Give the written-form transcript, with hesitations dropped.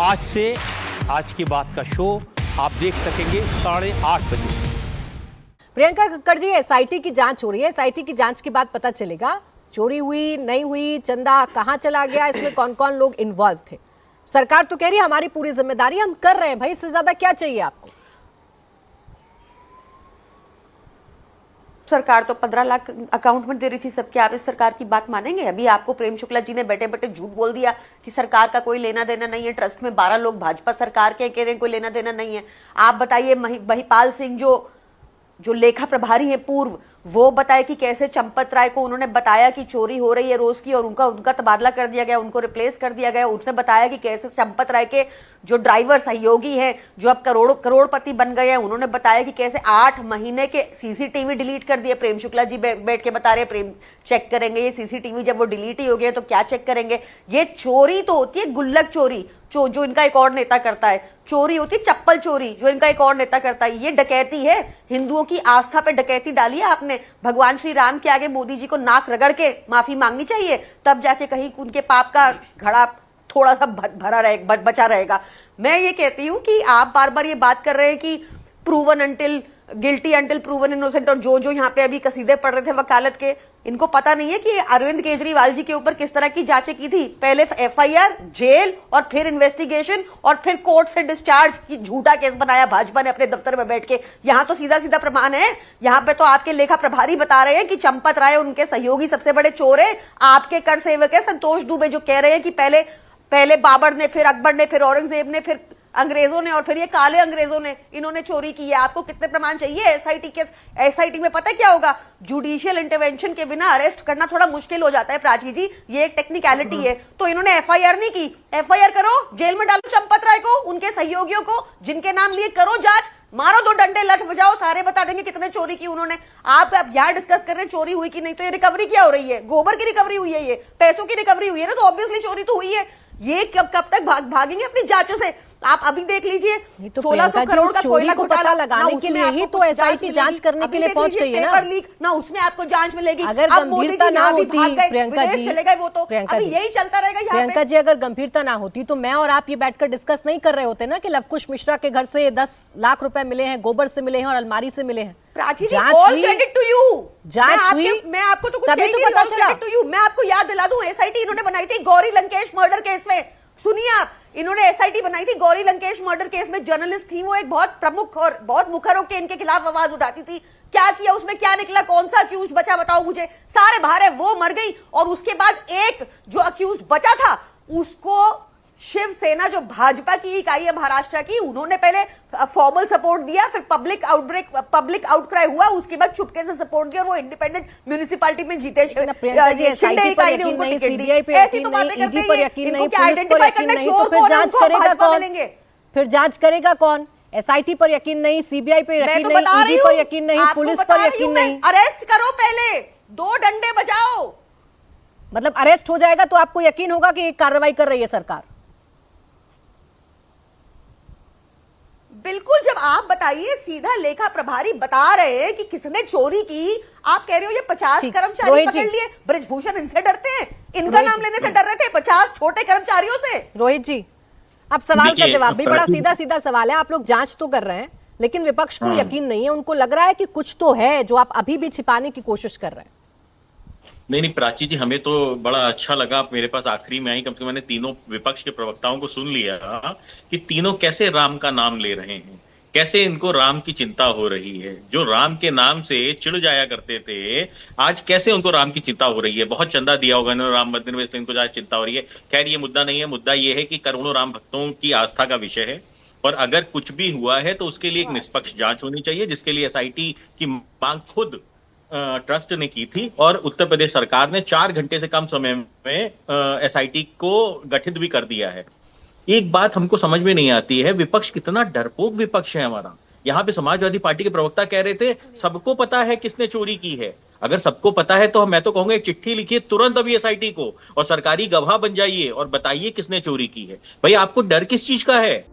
आज से आज की बात का शो आप देख सकेंगे 8:30 बजे से। प्रियंका कक्कड़ जी, एसआईटी की जांच हो रही है। एसआईटी की जांच के बाद पता चलेगा चोरी हुई नहीं हुई, चंदा कहां चला गया, इसमें कौन कौन लोग इन्वॉल्व थे। सरकार तो कह रही है हमारी पूरी जिम्मेदारी हम कर रहे हैं। भाई इससे ज्यादा क्या चाहिए आपको? सरकार तो 15 लाख अकाउंट में दे रही थी सबके। आप इस सरकार की बात मानेंगे? अभी आपको प्रेम शुक्ला जी ने बैठे बैठे झूठ बोल दिया कि सरकार का कोई लेना देना नहीं है। ट्रस्ट में 12 लोग भाजपा सरकार के कह रहे हैं कोई लेना देना नहीं है। आप बताइए, महिपाल सिंह जो लेखा प्रभारी है पूर्व, वो बताए कि कैसे चंपत राय को उन्होंने बताया कि चोरी हो रही है रोज की और उनका तबादला कर दिया गया, उनको रिप्लेस कर दिया गया। उसने बताया कि कैसे चंपत राय के जो ड्राइवर सहयोगी हैं जो अब करोड़पति बन गए हैं, उन्होंने बताया कि कैसे 8 महीने के सीसीटीवी डिलीट कर दिए। प्रेम शुक्ला जी बैठ के बता रहे हैं प्रेम चेक करेंगे ये सीसीटीवी, जब वो डिलीट ही हो गए तो क्या चेक करेंगे। ये चोरी तो होती है गुल्लक चोरी जो इनका एक और नेता करता है, चोरी होती है चप्पल चोरी जो इनका एक और नेता करता है। ये डकैती है, हिंदुओं की आस्था पे डकैती डाली है आपने। भगवान श्री राम के आगे मोदी जी को नाक रगड़ के माफी मांगनी चाहिए, तब जाके कहीं उनके पाप का घड़ा थोड़ा सा बचा रहेगा। मैं ये कहती हूं कि आप बार बार ये बात कर रहे हैं कि proven until guilty until proven innocent, और जो यहाँ पे अभी कसीदे पढ़ रहे थे वकालत के, इनको पता नहीं है कि अरविंद केजरीवाल जी के ऊपर किस तरह की जांचें की थी। पहले एफआईआर, जेल और फिर इन्वेस्टिगेशन और फिर कोर्ट से डिस्चार्ज की झूठा केस बनाया भाजपा ने अपने दफ्तर में बैठ के। यहाँ तो सीधा सीधा प्रमाण है। यहाँ पे तो आपके लेखा प्रभारी बता रहे हैं कि चंपत राय उनके सहयोगी सबसे बड़े चोर है। आपके कर सेवक है संतोष दुबे जो कह रहे हैं कि पहले बाबर ने, फिर अकबर ने, फिर औरंगजेब ने, फिर अंग्रेजों ने और फिर ये काले अंग्रेजों ने इन्होंने चोरी की है। आपको कितने प्रमाण चाहिए? एसआईटी में पता क्या होगा? जुडिशियल इंटरवेंशन के बिना अरेस्ट करना थोड़ा मुश्किल हो जाता है प्राची जी, ये एक टेक्निकलिटी है। तो इन्होंने एफआईआर नहीं की। एफआईआर करो, जेल में डालो चंपत राय को, उनके सहयोगियों को जिनके नाम लिए, करो जांच, मारो 2 डंडे लठ बजाओ, सारे बता देंगे कितने चोरी की उन्होंने। आप यहाँ डिस्कस कर रहे हैं चोरी हुई कि नहीं, तो ये रिकवरी क्या हो रही है? गोबर की रिकवरी हुई है, ये पैसों की रिकवरी हुई है ना, तो ऑब्वियसली चोरी तो हुई है। ये कब तक भागेंगे अपनी जांचों से? आप अभी देख लीजिए, तो 1600 करोड़ का चोरी को पता लगाने के लिए ही तो एसआईटी जांच करने के लिए पहुंच गई है ना। ना उसमें आपको जांच मिलेगी। अगर गंभीरता ना होती प्रियंका जी, यही चलता रहेगा। प्रियंका जी, अगर गंभीरता ना होती तो मैं और आप ये बैठकर डिस्कस नहीं कर रहे होते ना कि लवकुश मिश्रा के घर से 10 लाख रुपए मिले हैं, गोबर से मिले हैं और अलमारी से मिले हैं। जांच हुई, जांच हुई, मैं आपको तो कुछ तभी तो पता चला। मैं आपको याद दिला दूं, एसआईटी इन्होंने बनाई थी गौरी लंकेश मर्डर केस में। सुनिए आप, इन्होंने एसआईटी बनाई थी गौरी लंकेश मर्डर केस में। जर्नलिस्ट थी वो, एक बहुत प्रमुख और बहुत मुखर होकर इनके खिलाफ आवाज उठाती थी। क्या किया उसमें, क्या निकला, कौन सा अक्यूज बचा बताओ मुझे? सारे बाहर है, वो मर गई। और उसके बाद एक जो अक्यूज बचा था उसको शिवसेना जो भाजपा की इकाई है महाराष्ट्र की, उन्होंने पहले फॉर्मल सपोर्ट दिया, फिर पब्लिक आउटक्राई हुआ, उसके बाद चुपके से सपोर्ट दिया और वो इंडिपेंडेंट म्युनिसिपैलिटी में जीते। एसआईटी पर यकीन नहीं, सीबीआई पर यकीन नहीं, ईडी पर यकीन नहीं, पुलिस पर यकीन नहीं, तो फिर जांच करेगा कौन? फिर जांच करेगा कौन? एसआईटी पर यकीन नहीं, सीबीआई पर यकीन नहीं, ईडी पर यकीन नहीं, पुलिस पर यकीन नहीं। अरेस्ट करो पहले, 2 डंडे बजाओ। मतलब अरेस्ट हो जाएगा तो आपको यकीन होगा कि कार्रवाई कर रही है सरकार? बिल्कुल। जब आप बताइए, सीधा लेखा प्रभारी बता रहे हैं कि किसने चोरी की। आप कह रहे हो ये 50 कर्मचारी पकड़ लिए, ब्रजभूषण इनसे डरते हैं, इनका नाम लेने से डर रहे थे 50 छोटे कर्मचारियों से। रोहित जी, अब सवाल का जवाब भी बड़ा सीधा सीधा सवाल है। आप लोग जांच तो कर रहे हैं लेकिन विपक्ष को यकीन नहीं है, उनको लग रहा है कि कुछ तो है जो आप अभी भी छिपाने की कोशिश कर रहे हैं। नहीं प्राची जी, हमें तो बड़ा अच्छा लगा आप मेरे पास आखिरी में आई। कम से कम मैंने तीनों विपक्ष के प्रवक्ताओं को सुन लिया कि तीनों कैसे राम का नाम ले रहे हैं, कैसे इनको राम की चिंता हो रही है। जो राम के नाम से चिढ़ जाया करते थे, आज कैसे उनको राम की चिंता हो रही है। बहुत चंदा दिया होगा इन्होंने राम मंदिर में, इनको ज्यादा चिंता हो रही है। खैर ये मुद्दा नहीं है, मुद्दा ये है कि करोड़ों राम भक्तों की आस्था का विषय है और अगर कुछ भी हुआ है तो उसके लिए एक निष्पक्ष जांच होनी चाहिए, जिसके लिए एसआईटी की मांग खुद ट्रस्ट ने की थी और उत्तर प्रदेश सरकार ने 4 घंटे से कम समय में एसआईटी को गठित भी कर दिया है। एक बात हमको समझ में नहीं आती है, विपक्ष कितना डरपोक विपक्ष है हमारा। यहाँ पे समाजवादी पार्टी के प्रवक्ता कह रहे थे सबको पता है किसने चोरी की है। अगर सबको पता है तो मैं तो कहूंगा एक चिट्ठी लिखिए तुरंत अभी एसआईटी को और सरकारी गवाह बन जाइए और बताइए किसने चोरी की है। भाई आपको डर किस चीज का है?